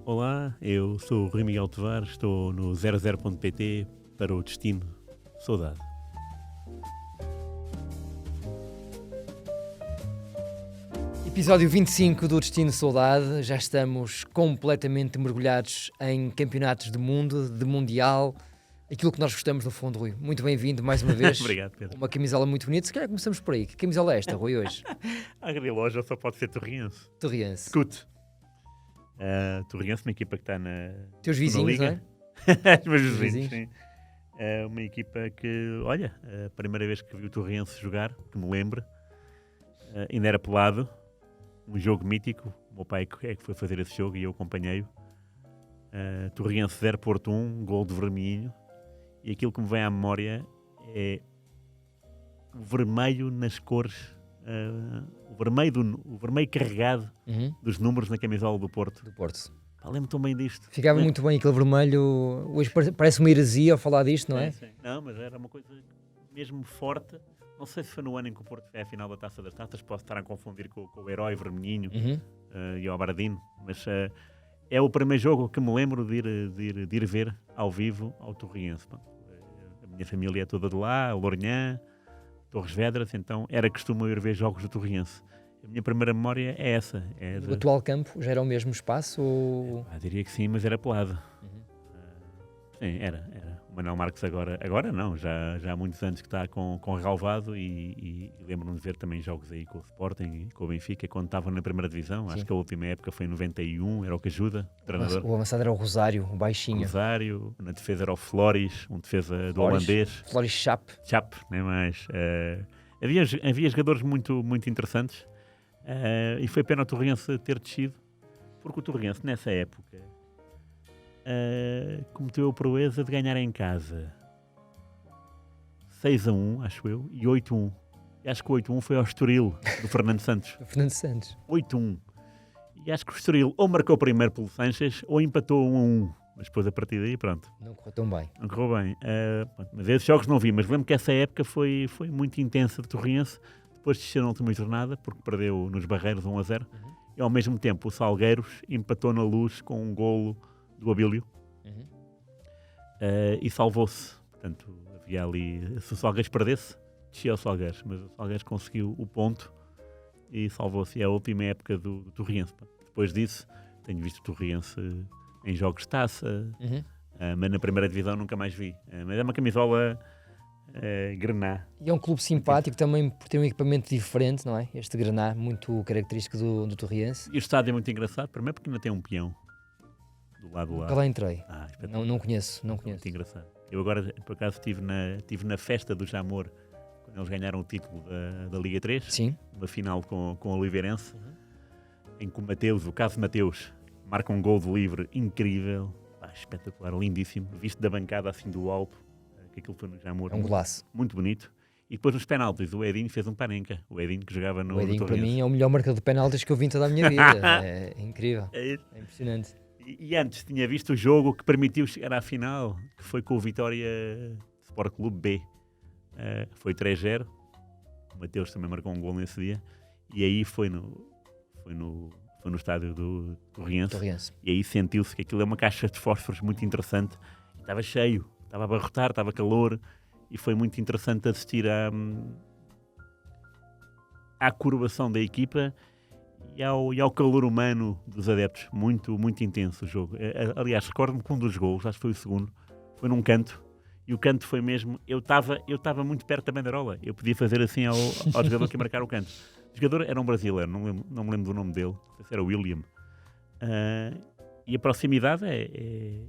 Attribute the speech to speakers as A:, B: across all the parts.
A: Olá, eu sou o Rui Miguel Tovar, estou no 00.pt para o Destino Saudade.
B: Episódio 25 do Destino Saudade. Já estamos completamente mergulhados em campeonatos do mundo, de mundial, aquilo que nós gostamos no fundo, Rui. Muito bem-vindo mais uma vez.
A: Obrigado, Pedro.
B: Uma camisola muito bonita. Se calhar começamos por aí. Que camisola é esta, Rui, hoje?
A: A loja só pode ser Torriense.
B: Torriense.
A: Escute. Torriense, uma equipa que está na
B: Teus
A: segunda
B: vizinhos, não
A: liga.
B: é?
A: Os meus
B: Os
A: vizinhos,
B: vizinhos.
A: sim. Uma equipa que, olha, a primeira vez que vi o Torriense jogar, que me lembro, ainda era pelado. Um jogo mítico. O meu pai é que foi fazer esse jogo e eu acompanhei-o. Torriense 0, Porto 1, gol de Vermelhinho. E aquilo que me vem à memória é o vermelho nas cores, o vermelho carregado dos números na camisola do Porto.
B: Do Porto.
A: Lembro-me tão bem disto.
B: Ficava muito bem aquele vermelho. Hoje parece uma heresia ao falar disto, não é?
A: Sim. Não, mas era uma coisa mesmo forte. Não sei se foi no ano em que o Porto foi à final da Taça das Taças, posso estar a confundir com o herói vermelhinho e o Abardino, mas é o primeiro jogo que me lembro de ir ver ao vivo ao Torriense. A minha família é toda de lá, Lourinhã, Torres Vedras, então era costume eu ir ver jogos do Torriense. A minha primeira memória é essa.
B: O atual campo já era o mesmo espaço? Ou...
A: diria que sim, mas era pelado. Sim, era. O Manuel Marques agora não, já há muitos anos que está com relvado e lembro-me de ver também jogos aí com o Sporting e com o Benfica quando estavam na primeira divisão. Sim. Acho que a última época foi em 91, era o que ajuda, o treinador.
B: O avançado era o Rosário, o baixinho.
A: Rosário, na defesa era o Flores, um defesa do holandês.
B: Flores Chap,
A: nem mais. Havia jogadores muito, muito interessantes e foi pena o Torriense ter descido, porque o Torriense nessa época cometeu a proeza de ganhar em casa 6-1, acho eu, e 8-1. E acho que o 8-1 foi ao Estoril, do Fernando Santos. 8-1. E acho que o Estoril ou marcou primeiro pelo Sanches ou empatou 1-1. Mas depois a partir daí, pronto.
B: Não correu tão bem.
A: Não correu bem. Mas esses jogos não vi, mas lembro que essa época foi muito intensa de Torriense. Depois desceu na última jornada, porque perdeu nos Barreiros 1-0. E ao mesmo tempo o Salgueiros empatou na Luz com um golo do Abílio e salvou-se. Portanto, havia ali, se o Salgueiros perdesse, descia o Salgueiros, mas o Salgueiros conseguiu o ponto e salvou-se. É a última época do Torriense. Depois disso, tenho visto o Torriense em jogos de taça, mas na primeira divisão nunca mais vi. Mas é uma camisola grená.
B: E é um clube simpático também por ter um equipamento diferente, não é? Este grená, muito característico do Torriense.
A: E o estádio é muito engraçado, primeiro porque ainda tem um peão do lado.
B: Nunca lá entrei. Não conheço.
A: Muito engraçado. Eu agora, por acaso, estive na festa do Jamor, quando eles ganharam o título da Liga 3.
B: Sim.
A: Uma final com o Oliveirense, em que o Cássio Mateus, marca um gol de livre incrível. Espetacular, lindíssimo. Visto da bancada assim do alto, que aquilo foi no Jamor.
B: É um golaço.
A: Muito bonito. E depois nos penaltis, o Edinho fez um panenca. O Edinho que jogava no
B: Edinho,
A: Torriense.
B: para mim, é o melhor marcador de penaltis que eu vi em toda a minha vida. É incrível.
A: É isso.
B: É impressionante.
A: E antes tinha visto o jogo que permitiu chegar à final, que foi com o Vitória Sport Clube B. Foi 3-0. O Mateus também marcou um gol nesse dia. E aí foi no estádio do Torriense. E aí sentiu-se que aquilo é uma caixa de fósforos muito interessante. Estava cheio, estava a abarrotar, estava calor. E foi muito interessante assistir à curvação da equipa e ao calor humano dos adeptos. Muito, muito intenso o jogo. Aliás, recordo-me que um dos gols, acho que foi o segundo, foi num canto. E o canto foi mesmo... Eu estava muito perto da banderola. Eu podia fazer assim ao jogador que ia marcar o canto. O jogador era um brasileiro, não me lembro do nome dele. Não sei se era William. E a proximidade é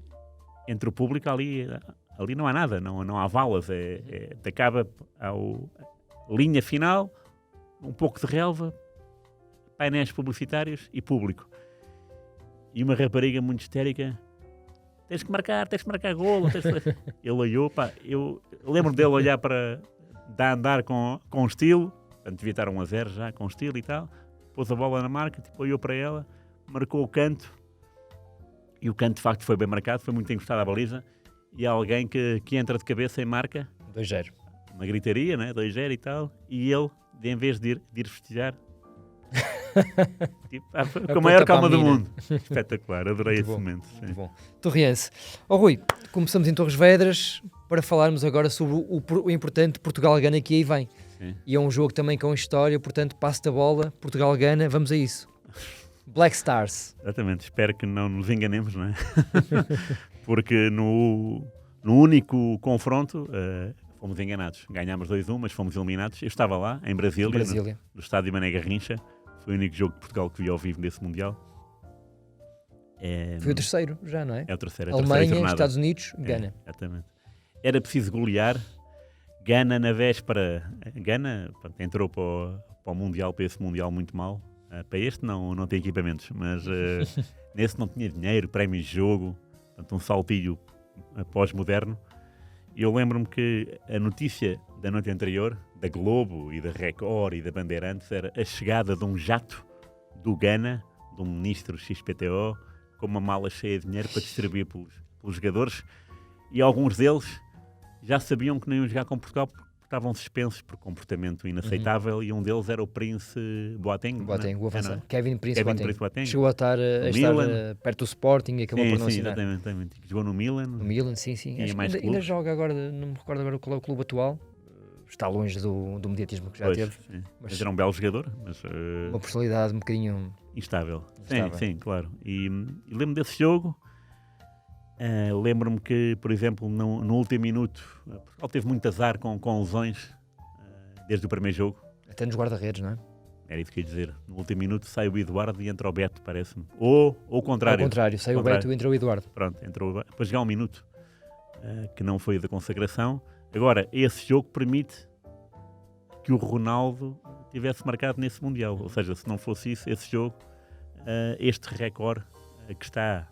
A: entre o público ali não há nada, não há valas. Acaba a linha final, um pouco de relva, painéis publicitários e público. E uma rapariga muito histérica: tens que marcar golo. Ele olhou, eu lembro dele olhar para andar com estilo, portanto devia estar 1-0 já, com estilo e tal, pôs a bola na marca, olhou para ela, marcou o canto, e o canto de facto foi bem marcado, foi muito encostado à baliza, e há alguém que entra de cabeça e marca
B: 2-0.
A: Uma gritaria, né? 2-0 e tal, e ele, em vez de ir festejar, Tipo, foi com a maior calma do mundo. Espetacular, adorei
B: Muito
A: esse
B: bom,
A: momento.
B: Muito bom. Torriense. Rui, começamos em Torres Vedras para falarmos agora sobre o importante Portugal-Gana que aí vem.
A: Sim.
B: E é um jogo também com história, portanto, passo da bola, Portugal-Gana, vamos a isso. Black Stars.
A: Exatamente, espero que não nos enganemos, não é? Porque no único confronto fomos enganados. Ganhámos 2-1, mas fomos eliminados. Eu estava lá, em Brasília. No estádio Mané Garrincha. Foi o único jogo de Portugal que vi ao vivo nesse Mundial.
B: Foi o terceiro já, não é?
A: É o terceiro.
B: Alemanha, Estados Unidos, Gana.
A: Exatamente. Era preciso golear. Gana na véspera. Gana entrou para o Mundial, para esse Mundial muito mal. Para este não tem equipamentos, mas nesse não tinha dinheiro, prémios de jogo, portanto um saltilho pós-moderno. E eu lembro-me que a notícia da noite anterior, da Globo e da Record e da Bandeirantes, era a chegada de um jato do Gana, de um ministro XPTO, com uma mala cheia de dinheiro para distribuir pelos jogadores, e alguns deles já sabiam que não iam jogar com Portugal porque estavam suspensos por comportamento inaceitável, e um deles era o Prince Boateng.
B: O avançado. Kevin Prince Boateng. Chegou a estar perto do Sporting e acabou por não assinar.
A: Sim, exatamente. Jogou no Milan.
B: No Milan, sim. Ainda joga agora, não me recordo agora qual é o clube atual. Está longe do mediatismo que já teve.
A: Sim. Mas era um belo jogador. Mas,
B: uma personalidade um bocadinho...
A: Instável. Sim, claro. E lembro-me desse jogo. Lembro-me que, por exemplo, no último minuto, Portugal teve muito azar com lesões desde o primeiro jogo.
B: Até nos guarda-redes, não é?
A: Era isso que eu ia dizer. No último minuto sai o Eduardo e entra o Beto, parece-me. Ou o contrário.
B: Ao contrário, sai o Beto e entra o Eduardo.
A: Pronto, entrou o Beto. Depois jogar um minuto, que não foi da consagração. Agora, esse jogo permite que o Ronaldo tivesse marcado nesse Mundial. Ou seja, se não fosse isso, esse jogo, este recorde que está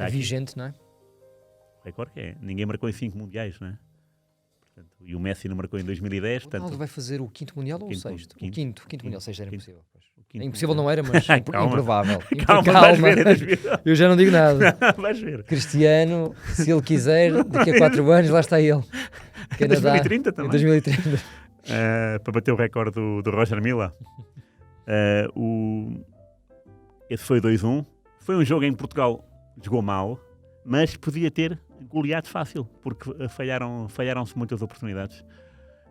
B: vigente, não é?
A: Recorde que é, ninguém marcou em 5 mundiais, não é? Portanto, e o Messi não marcou em 2010.
B: O Ronaldo vai fazer o 5º Mundial ou o 6º? O quinto Mundial, 6 era impossível.
A: Impossível
B: não era, mas improvável.
A: Calma, vais ver.
B: Eu já não digo nada.
A: Vais ver.
B: Cristiano, se ele quiser, daqui a 4 anos, lá está ele.
A: Em 2030 também.
B: Em 2030.
A: Para bater o recorde do Roger Milla. Esse foi 2-1. Foi um jogo em que Portugal jogou mal, mas podia ter goleado fácil, porque falharam-se muitas oportunidades.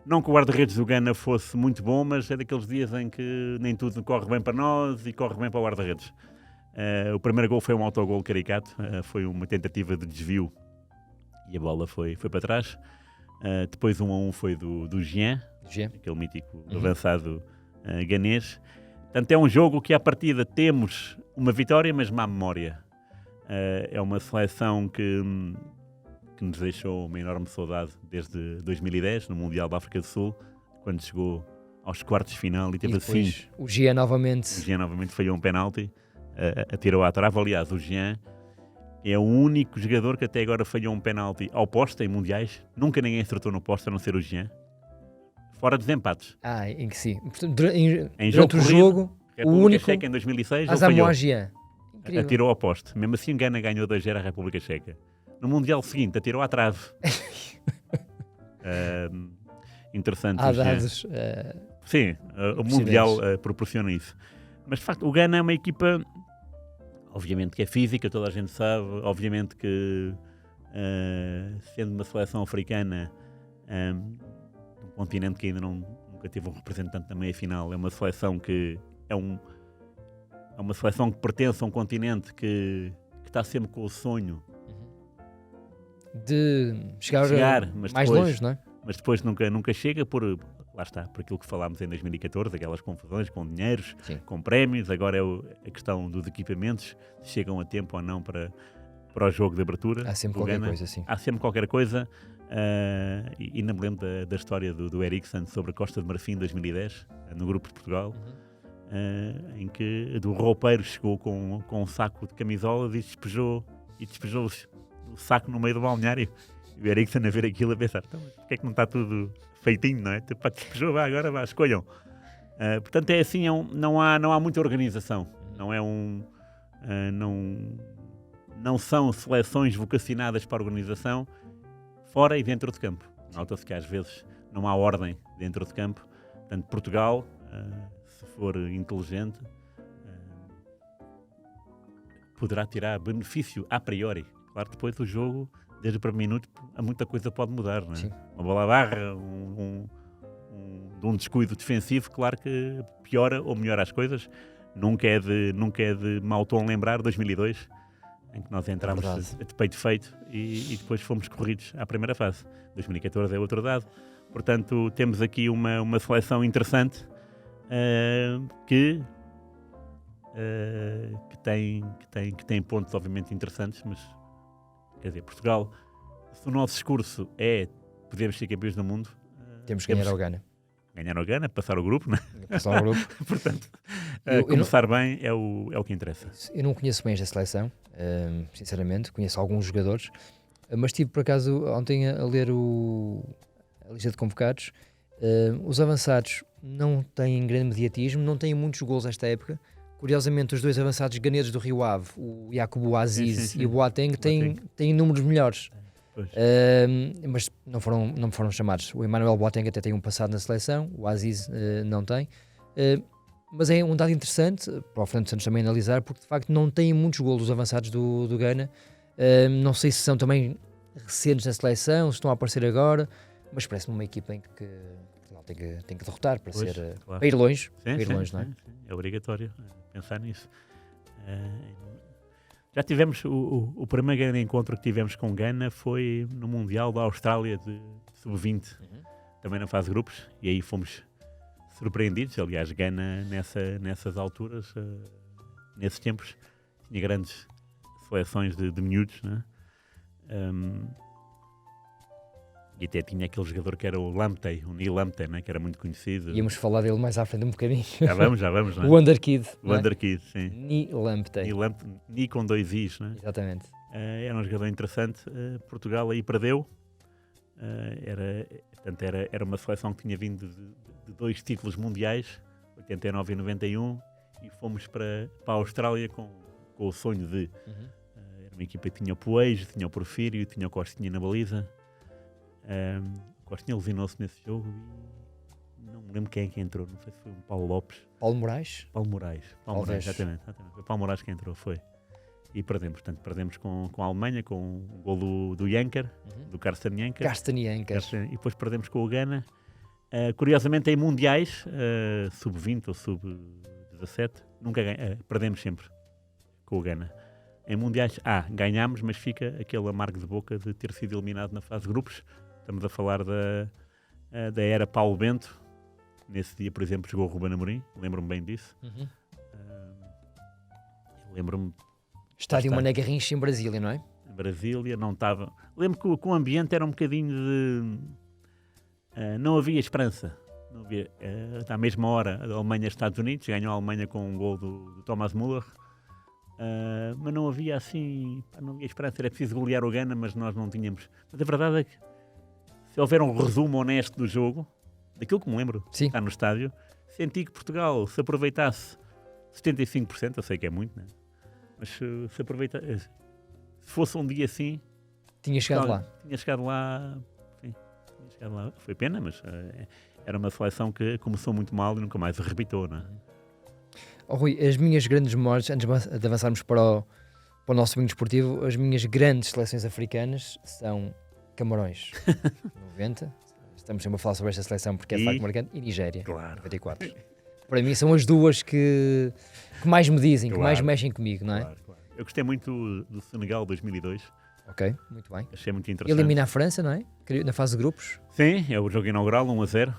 A: Não que o guarda-redes do Gana fosse muito bom, mas é daqueles dias em que nem tudo corre bem para nós e corre bem para o guarda-redes. O primeiro gol foi um autogol caricato, foi uma tentativa de desvio e a bola foi para trás. Depois 1-1 foi do Jean, aquele mítico avançado ganês. Portanto, é um jogo que à partida temos uma vitória, mas má memória. É uma seleção que nos deixou uma enorme saudade desde 2010, no Mundial da África do Sul, quando chegou aos quartos de final e teve assim...
B: O Jean novamente
A: falhou um penalti, atirou à trave. Aliás, o Jean é o único jogador que até agora falhou um penalti ao poste em Mundiais. Nunca ninguém acertou no poste, a não ser o Jean. Fora dos empates.
B: Em que sim.
A: Durante o jogo,
B: o único...
A: Checa em 2006,
B: Asamoah Gyan.
A: Atirou ao poste. Mesmo assim, Gana ganhou 2-0 a República Checa. No Mundial seguinte, atirou à trave. Interessante.
B: Há dados...
A: Sim, o Mundial proporciona isso. Mas, de facto, o Gana é uma equipa, obviamente que é física, toda a gente sabe. Obviamente que, sendo uma seleção africana, um continente que ainda nunca teve um representante na meia-final, é uma seleção que é uma seleção que pertence a um continente que está sempre com o sonho
B: de chegar
A: mas
B: mais
A: depois,
B: longe, não é?
A: Mas depois nunca chega por aquilo que falámos em 2014, aquelas confusões com dinheiros,
B: sim,
A: com prémios. Agora é a questão dos equipamentos, se chegam a tempo ou não para o jogo de abertura.
B: Há sempre qualquer coisa, sim.
A: Há sempre qualquer coisa. E não me lembro da história do Eriksen sobre a Costa de Marfim em 2010, no grupo de Portugal. Em que o roupeiro chegou com um saco de camisolas e despejou o saco no meio do balneário. E o Eriksen a ver aquilo a pensar, então, porque é que não está tudo feitinho, não é? Despejou, agora escolham. Portanto, é assim, não há muita organização. Não são seleções vocacionadas para a organização fora e dentro de campo. Nota-se que às vezes não há ordem dentro de campo. Portanto, Portugal... se for inteligente, poderá tirar benefício a priori. Claro que depois o jogo, desde o primeiro minuto, muita coisa pode mudar, não é?
B: Sim.
A: Uma bola à barra, de um descuido defensivo, claro que piora ou melhora as coisas. Nunca é de mau tom lembrar 2002, em que nós entramos de peito feito e depois fomos corridos à primeira fase. 2014 é outro dado. Portanto, temos aqui uma seleção interessante que tem pontos obviamente interessantes, mas quer dizer, Portugal, se o nosso discurso é podemos ser campeões do mundo,
B: temos que ganhar ao Ghana.
A: Ganhar ao Ghana, passar o grupo, né?
B: Passar o grupo.
A: Portanto, começar bem é o que interessa.
B: Eu não conheço bem esta seleção, sinceramente, conheço alguns jogadores, mas estive por acaso ontem a ler a lista de convocados. Os avançados não têm grande mediatismo, não têm muitos gols esta época. Curiosamente, os dois avançados ganeses do Rio Ave, o Yakubu Aziz e o Boateng, têm números melhores. Mas não foram chamados. O Emmanuel Boateng até tem um passado na seleção, o Aziz não tem. Mas é um dado interessante para o Fernando Santos também analisar, porque de facto não têm muitos golos os avançados do Ghana. Não sei se são também recentes na seleção, se estão a aparecer agora, mas parece-me uma equipa em que Portugal tem que derrotar para ir longe. Não é?
A: Sim. É obrigatório pensar nisso. Já tivemos o primeiro grande encontro que tivemos com Ghana foi no Mundial da Austrália de Sub-20, também na fase de grupos, e aí fomos surpreendidos. Aliás, Ghana nessas alturas, nesses tempos, tinha grandes seleções de miúdos, né? E até tinha aquele jogador que era o Lamptey, o Neil Lamptey, né? Que era muito conhecido.
B: Íamos falar dele mais à frente um bocadinho.
A: Já vamos. Né?
B: O Wonderkid.
A: O Wonderkid, sim.
B: Neil Lamptey.
A: Ni com 2 Is, né?
B: Exatamente.
A: Era um jogador interessante. Portugal aí perdeu. Era uma seleção que tinha vindo de 2 títulos mundiais, 89 e 91, e fomos para a Austrália com o sonho de... Era uma equipa que tinha o Poejo, tinha o Porfírio, tinha o Costinha na baliza. O Costinha lesionou-se nesse jogo e não me lembro quem é que entrou, não sei se foi o Paulo Lopes.
B: Paulo Moraes,
A: exatamente. Foi Paulo Moraes que entrou, foi. E perdemos, portanto, com a Alemanha, com o gol do Janker, do Carsten Janker. E depois perdemos com o Ghana. Curiosamente, em mundiais, sub-20 ou sub-17, perdemos sempre com o Ghana. Em mundiais, ganhámos, mas fica aquele amargo de boca de ter sido eliminado na fase de grupos. Estamos a falar da era Paulo Bento. Nesse dia, por exemplo, jogou o Ruben Amorim, lembro-me bem disso. Lembro-me...
B: Estádio Mané Garrincha em Brasília, não é?
A: Em Brasília, não estava... Lembro que o ambiente era um bocadinho de... não havia esperança. Não havia, à mesma hora, a Alemanha-Estados Unidos, ganhou a Alemanha com um gol do Thomas Müller. Mas não havia assim... não havia esperança, era preciso golear o Ghana, mas nós não tínhamos... Mas a verdade é que, se houver um resumo honesto do jogo, daquilo que me lembro, está no estádio, senti que Portugal, se aproveitasse 75%, eu sei que é muito, né? Mas se aproveitasse, se fosse um dia assim...
B: Tinha chegado lá.
A: Foi pena, mas era uma seleção que começou muito mal e nunca mais arrebitou, não é?
B: Rui, as minhas grandes memórias, antes de avançarmos para o nosso domingo desportivo, as minhas grandes seleções africanas são Camarões, 90, estamos sempre a falar sobre esta seleção porque é de facto marcante, e Nigéria,
A: claro.
B: 94. Para mim são as duas que mais me dizem, que mais mexem comigo, não é?
A: Claro. Eu gostei muito do Senegal 2002.
B: Ok, muito bem.
A: Achei muito interessante.
B: Elimina a França, não é? Na fase de grupos.
A: Sim, é o jogo inaugural, 1-0.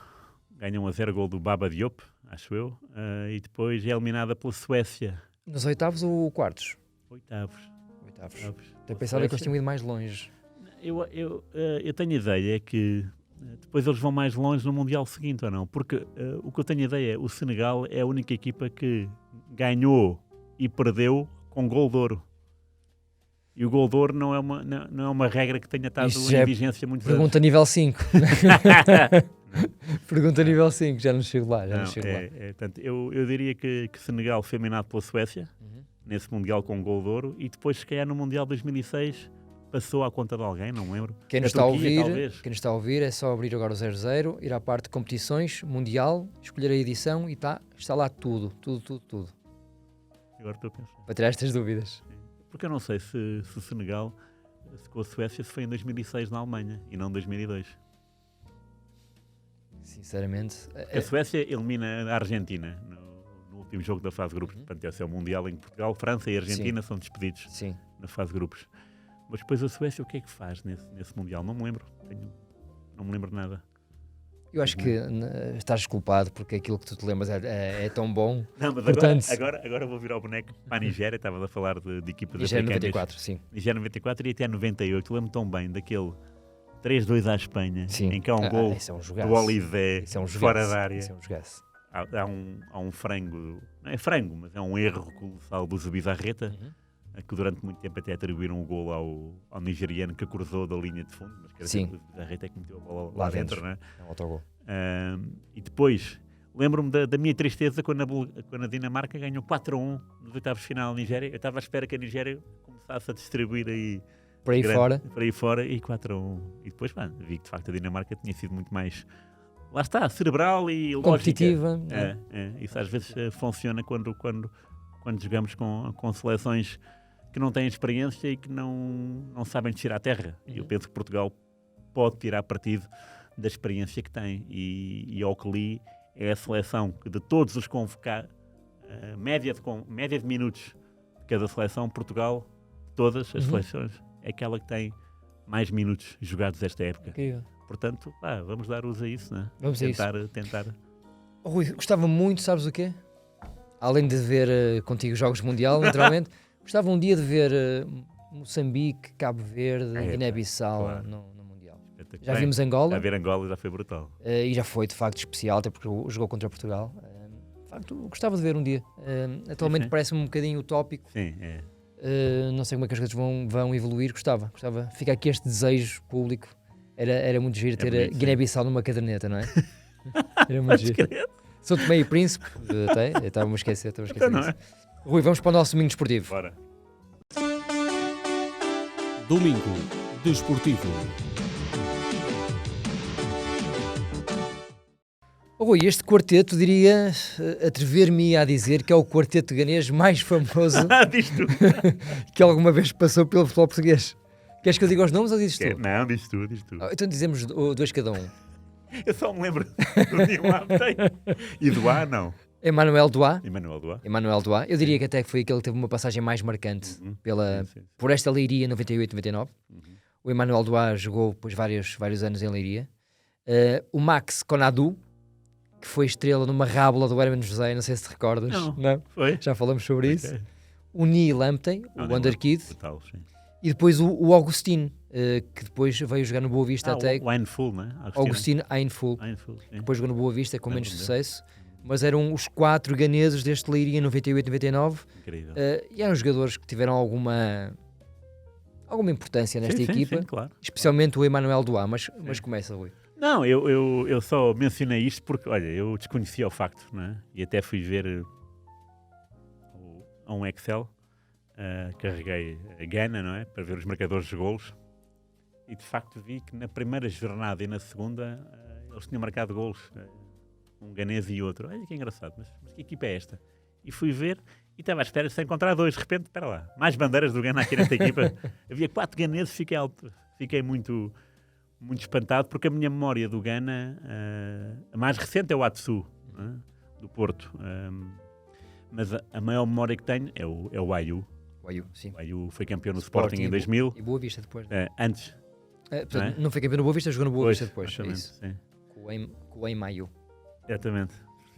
A: Ganha 1-0, gol do Baba Diop, acho eu. E depois é eliminada pela Suécia.
B: Nos oitavos ou quartos?
A: Oitavos.
B: Até pensava que eles tinham ido mais longe.
A: Eu tenho ideia que depois eles vão mais longe no Mundial seguinte, ou não? Porque o que eu tenho ideia é o Senegal é a única equipa que ganhou e perdeu com gol de ouro. E o gol de ouro não é uma regra que tenha estado em vigência muito vezes.
B: Pergunta nível 5. Pergunta nível 5, já não chego lá.
A: Portanto, eu diria que Senegal foi eliminado pela Suécia, nesse Mundial com gol de ouro, e depois, se calhar, no Mundial 2006, passou à conta de alguém, não me lembro.
B: Quem nos está a ouvir é só abrir agora o 00, ir à parte de competições, Mundial, escolher a edição e está lá tudo.
A: Agora estou a pensar.
B: Para tirar estas dúvidas.
A: Sim. porque eu não sei se o Senegal, se com a Suécia, se foi em 2006 na Alemanha e não em 2002.
B: Sinceramente...
A: A Suécia elimina a Argentina no último jogo da fase de grupos. Portanto, esse é o Mundial em que Portugal, França e Argentina são despedidos na fase de grupos. Mas depois a Suécia o que é que faz nesse Mundial? Não me lembro. Não me lembro de nada.
B: Eu acho que estás culpado porque aquilo que tu te lembras é tão bom.
A: Não, mas
B: portanto...
A: agora vou virar o boneco para a Nigéria. Estava a falar de equipas africanas.
B: Nigéria 94, sim.
A: Nigéria 94 e até 98. Lembro tão bem daquele 3-2 à Espanha, em que há um gol do Olivé fora da área. Há um frango, não é frango, mas é um erro colossal do Zubizarreta, que durante muito tempo até atribuíram o gol ao nigeriano que cruzou da linha de fundo, mas que era o Zubizarreta que meteu a bola lá dentro, não é?
B: É um autogol.
A: E depois, lembro-me da minha tristeza quando a Dinamarca ganhou 4-1 nos oitavos de final na Nigéria. Eu estava à espera que a Nigéria começasse a distribuir aí
B: por aí
A: fora e 4-1. E depois, vi que de facto a Dinamarca tinha sido muito mais, lá está, cerebral e
B: competitiva.
A: Lógica. Isso às vezes funciona quando jogamos com seleções que não têm experiência e que não sabem descer à terra. E eu penso que Portugal pode tirar partido da experiência que tem. E ao que li, é a seleção que de todos os convocados, média de minutos de cada seleção, Portugal, todas as seleções, é aquela que tem mais minutos jogados esta época.
B: Incrível.
A: Portanto, vamos dar uso a isso, né?
B: Vamos
A: tentar.
B: Rui, gostava muito, sabes o quê? Além de ver contigo Jogos Mundial, naturalmente, gostava um dia de ver Moçambique, Cabo Verde, Guiné-Bissau no Mundial. Já vimos Angola.
A: Já ver Angola já foi brutal.
B: E já foi, de facto, especial, até porque jogou contra Portugal. De facto, gostava de ver um dia. Atualmente parece-me um bocadinho utópico.
A: Sim, é.
B: Não sei como é que as coisas vão evoluir. Gostava. Fica aqui este desejo público. Era muito giro ter a Guiné-Bissau numa caderneta, não é? Era muito giro. São Tomé e Príncipe. Estava-me a esquecer disso. Rui, vamos para o nosso domingo desportivo.
A: Bora.
C: Domingo desportivo.
B: Rui, este quarteto, diria, atrever-me a dizer que é o quarteto ganês mais famoso
A: Diz tu.
B: que alguma vez passou pelo futebol português. Queres que eu diga os nomes ou dizes tu?
A: Não, diz tu.
B: Então dizemos dois cada um.
A: Eu só me lembro do Nilaptey e do A, não.
B: Emmanuel Duá.
A: Emmanuel Duá.
B: Eu diria que até foi aquele que teve uma passagem mais marcante por esta Leiria 98-99. O Emmanuel Duá jogou depois vários anos em Leiria. O Max Konadu, que foi estrela numa rábula do Hermano José, não sei se te recordas.
A: Não. Foi?
B: Já falamos sobre isso. O Neil Lamptey, o Wonderkid.
A: Total, sim.
B: E depois o Augustine, que depois veio jogar no Boa Vista até...
A: O Ainful, não é?
B: Augustine Ainful, que depois jogou no Boa Vista com menos sucesso. Mas eram os 4 ganeses deste Leiria 98-99.
A: Incrível.
B: E eram jogadores que tiveram alguma importância nesta equipa.
A: Sim, claro.
B: Especialmente o Emmanuel Duá. Mas começa, Rui.
A: Não, eu só mencionei isto porque, olha, eu desconhecia o facto, não é? E até fui ver a um Excel, carreguei a Gana, não é? Para ver os marcadores de golos. E de facto vi que na primeira jornada e na segunda eles tinham marcado golos. Um ganês e outro. Olha que engraçado, mas que equipa é esta? E fui ver e estava à espera de encontrar 2. De repente, espera lá, mais bandeiras do Gana aqui nesta equipa. Havia 4 ganeses, fiquei muito espantado, porque a minha memória do Gana, a mais recente é o Atsu, do Porto. Mas a maior memória que tenho é o Ayu.
B: O Ayu, sim.
A: O Ayu foi campeão no Sporting em 2000.
B: E Boa Vista depois.
A: Antes.
B: Portanto, não foi campeão no Boa Vista, jogou no Boa Vista depois.
A: Isso. Sim.
B: Com o Ayu.
A: Exatamente.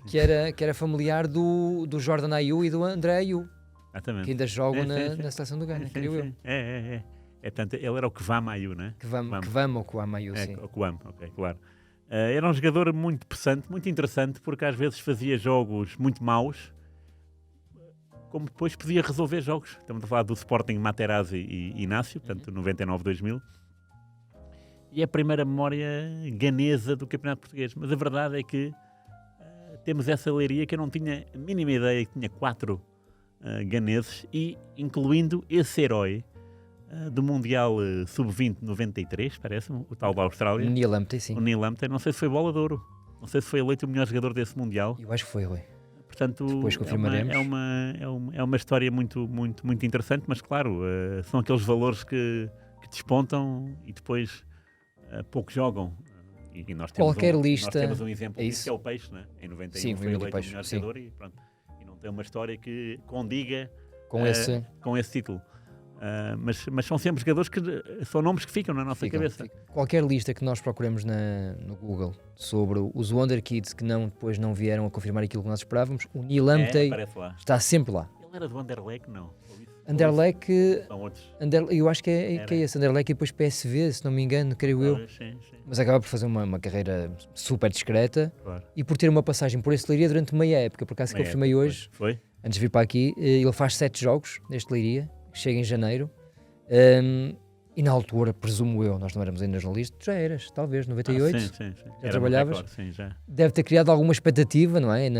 B: Que era familiar do Jordan Ayu e do André Ayu.
A: Exatamente.
B: Que ainda jogam na seleção do Ghana, creio eu.
A: Portanto, ele era o Kwam Ayu, não é?
B: Kwam ou Kwam Ayu, sim.
A: O Kwam, ok, claro. Era um jogador muito interessante, porque às vezes fazia jogos muito maus, como depois podia resolver jogos. Estamos a falar do Sporting Materazzi e Inácio, portanto, 99-2000. E é a primeira memória ganesa do Campeonato Português. Mas a verdade é que temos essa Leiria que eu não tinha a mínima ideia que tinha 4 ganeses, e incluindo esse herói do Mundial Sub-20 93, parece-me, o tal da Austrália.
B: O Neil Lamptey, sim.
A: O Neil Lamptey, não sei se foi bola de ouro, não sei se foi eleito o melhor jogador desse Mundial.
B: Eu acho que foi, Rui.
A: Portanto,
B: Depois confirmaremos.
A: É uma história muito, muito, muito interessante, mas claro, são aqueles valores que despontam e depois pouco jogam. E nós temos
B: Qualquer lista,
A: nós temos um exemplo
B: é
A: disso,
B: isso?
A: que é o Peixe, né? Em 91
B: Sim,
A: foi
B: o
A: eleito o
B: Peixe,
A: melhor
B: sim.
A: jogador e pronto. E não tem uma história que condiga
B: Com esse...
A: com esse título. Mas são sempre jogadores que são nomes que ficam na nossa cabeça.
B: Qualquer lista que nós procuremos no Google sobre os Wonder Kids que depois não vieram a confirmar aquilo que nós esperávamos, o Neil Lamptey
A: Aparece lá.
B: está sempre lá.
A: Ele era do Anderlecht, não?
B: Anderlecht,
A: São outros.
B: eu acho que é esse, Anderlecht e depois PSV, se não me engano, creio eu.
A: Sim.
B: Mas acaba por fazer uma carreira super discreta,
A: Claro.
B: e por ter uma passagem por esse Leiria durante meia época, por acaso que eu confirmei hoje,
A: Foi?
B: antes de vir para aqui, ele faz 7 jogos neste Leiria, chega em janeiro, e na altura, presumo eu, nós não éramos ainda jornalistas, já eras, talvez, 98,
A: Sim.
B: Já trabalhavas?
A: Recorde, sim, já.
B: Deve ter criado alguma expectativa, não é,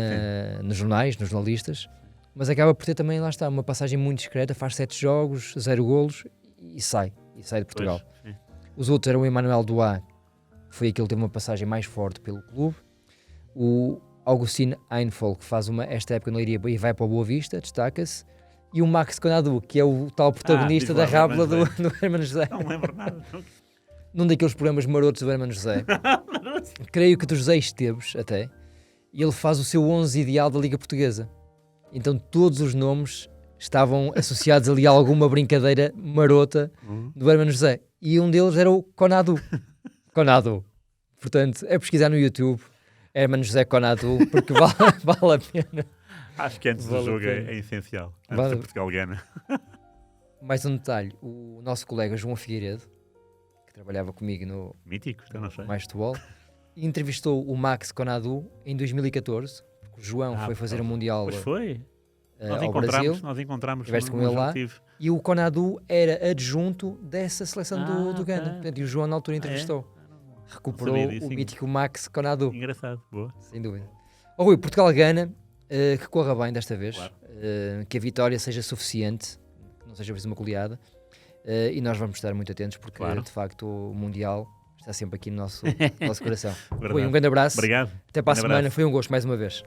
B: nos jornais, nos jornalistas, mas acaba por ter também, lá está, uma passagem muito discreta, faz 7 jogos, 0 golos e sai de Portugal.
A: Pois, sim.
B: Os outros eram o Emmanuel Duá, foi aquele que teve uma passagem mais forte pelo clube, o Augustine Einfol, que faz esta época no Leiria e vai para o Boa Vista, destaca-se, e o Max Conadu, que é o tal protagonista da rábula do Hermano José.
A: Não lembro nada.
B: Num daqueles programas marotos do Hermano José. Creio que do José Esteves, até. E ele faz o seu 11 ideal da Liga Portuguesa. Então todos os nomes estavam associados ali a alguma brincadeira marota do Hermano José. E um deles era o Conadu. Conadu. Portanto, é pesquisar no YouTube Hermano José Conadu, porque vale a pena.
A: Acho que antes do jogo é essencial. Antes de Portugal gana.
B: Mais um detalhe. O nosso colega João Figueiredo, que trabalhava comigo no
A: Mítico, eu não sei.
B: Mais Futebol, entrevistou o Max Conadu em 2014, porque o João foi fazer o Mundial
A: Pois foi.
B: ao Brasil.
A: Nós encontramos.
B: Estiveste com ele lá. E o Conadu era adjunto dessa seleção do Ghana. Portanto, e o João na altura entrevistou. Recuperou o mítico Max Conadu.
A: Engraçado, boa.
B: Sem dúvida. Rui, Portugal-Gana, que corra bem desta vez,
A: claro.
B: Que a vitória seja suficiente, que não seja preciso uma goleada, e nós vamos estar muito atentos porque,
A: claro,
B: de facto, o Mundial está sempre aqui no nosso coração.
A: Rui,
B: um grande abraço.
A: Obrigado.
B: Até para a semana. Foi um gosto mais uma vez.